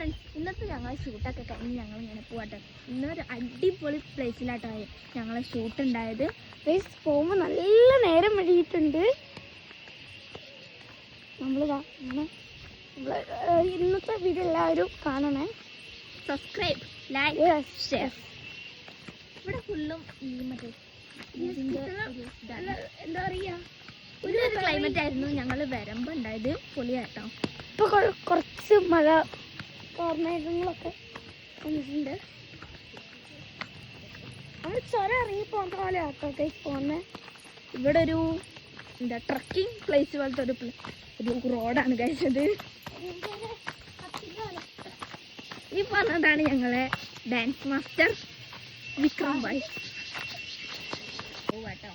Friends, ഇന്നത്തെ ഞങ്ങൾ ഷൂട്ടൊക്കെ കഴിഞ്ഞ് ഞങ്ങൾ ഇങ്ങനെ പോകട്ടെ. ഇന്നൊരു അടിപൊളി പ്ലേസിലാട്ടോ ഞങ്ങളെ ഷൂട്ട് ഉണ്ടായത്. പോകുമ്പോൾ നല്ല നേരം വൈകിട്ടുണ്ട്. ഇന്നത്തെ വീഡിയോ എല്ലാവരും കാണണേ. Subscribe, like, share. ഇവിടെ ഫുള്ളും ഈ മറ്റേ എന്താ പറയുക, ഒരു ക്ലൈമറ്റ് ആയിരുന്നു ഞങ്ങൾ വരുമ്പോൾ ഉണ്ടായത്. പൊളിയാട്ടോ. ഇപ്പോൾ കുറച്ച് മഴ കാർമേഘങ്ങളൊക്കെ വന്നിട്ടുണ്ട്. അവിടെ ചുരം ഇറങ്ങി പോകുന്ന പോലെ ആട്ടോ പോകുന്നത്. ഇവിടെ ഒരു എന്താ ട്രക്കിംഗ് പ്ലേസ് പോലത്തെ ഒരു റോഡാണ് കഴിച്ചത്. ഈ പറഞ്ഞതാണ് ഞങ്ങളെ ഡാൻസ് മാസ്റ്റർ വിക്രം ഭായ്. കേട്ടോ,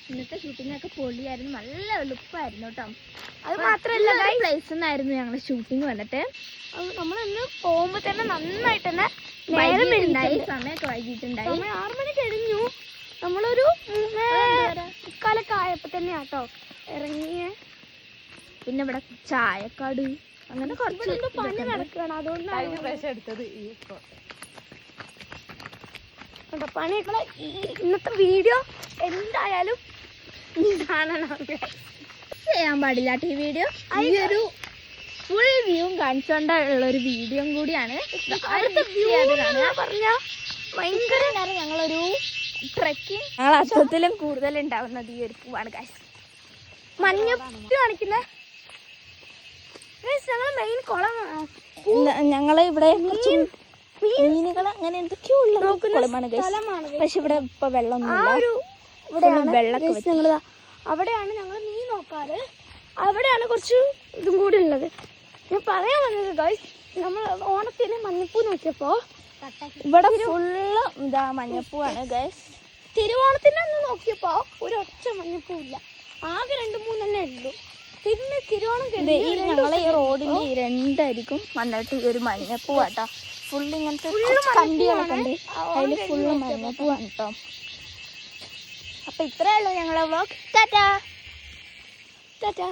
ഇന്നത്തെ ഷൂട്ടിംഗ് ഒക്കെ പൊളിയായിരുന്നു, നല്ല എളുപ്പമായിരുന്നു കേട്ടോ. അത് മാത്രമല്ല പ്ലേസ് നിന്നായിരുന്നു ഞങ്ങൾ ഷൂട്ടിംഗ് വന്നിട്ട്. നമ്മളിന്ന് പോകുമ്പോൾ തന്നെ നന്നായിട്ട് തന്നെ സമയമൊക്കെ വൈകിട്ടുണ്ടായി. 6 മണി കഴിഞ്ഞു. നമ്മളൊരു 3:15 ആയപ്പോൾ തന്നെ ആട്ടോ ഇറങ്ങിയ. പിന്നെ ഇവിടെ ചായക്കാട് അങ്ങനെ കുറച്ച് പണി നടക്കുകയാണ്. അതുകൊണ്ടാണ് എടുത്തത്. പണിയൊക്കെ ഇന്നത്തെ വീഡിയോ എന്തായാലും ചെയ്യാൻ പാടില്ലാത്ത ഈ വീഡിയോ. ഈ ഒരു ഫുൾ വ്യൂവും കാണിച്ചുകൊണ്ടുള്ളൊരു വീഡിയോ കൂടിയാണ്. അടുത്ത വ്യൂ പറഞ്ഞ ഭയങ്കര ഞങ്ങളൊരു ട്രെക്കിങ് ഞങ്ങൾ അർത്ഥത്തിലും കൂടുതൽ ഉണ്ടാവുന്നത് ഈ ഒരു പൂവാണ്. മഞ്ഞപ്പ് കാണിക്കുന്ന ഞങ്ങൾ മെയിൻ കുളം. ഞങ്ങള് ഇവിടെ മീനുകൾ അങ്ങനെ എന്തൊക്കെയോ ഉള്ള സ്ഥലമാണ്. പക്ഷെ ഇവിടെ ഇപ്പൊ വെള്ളമൊന്നും. അവിടെയാണ് ഞങ്ങൾ മീൻ നോക്കാറ്. അവിടെയാണ് കുറച്ച് ഇതും കൂടി ഉള്ളത്. ഞാൻ പറയാൻ വന്നത് ഗൈസ്, നമ്മൾ ഓണത്തിന് മഞ്ഞപ്പൂ നോക്കിയപ്പോ ഇവിടെ ഫുള്ള് ഇതാ മഞ്ഞപ്പൂവാണ് ഗൈസ്. തിരുവോണത്തിന് അന്ന് നോക്കിയപ്പോ ഒരൊറ്റ മഞ്ഞപ്പൂ ഇല്ല, ആകെ 2-3 തന്നെ ഉള്ളൂ. പിന്നെ തിരുവോണം ഞങ്ങളെ ഈ റോഡിന്റെ ഈ രണ്ടായിരിക്കും വന്നിട്ട് ഈ ഒരു മഞ്ഞപ്പൂവാട്ടോ. ഫുള്ള് ഇങ്ങനത്തെ കണ്ടികളൊക്കെ ഉണ്ട്, അതിൽ ഫുള്ള് മഞ്ഞപ്പൂവാണ് കേട്ടോ. അപ്പൊ ഇത്രയേ ഉള്ളൂ ഞങ്ങളെ വ്ളോഗ്. ടാറ്റാ ടാറ്റാ.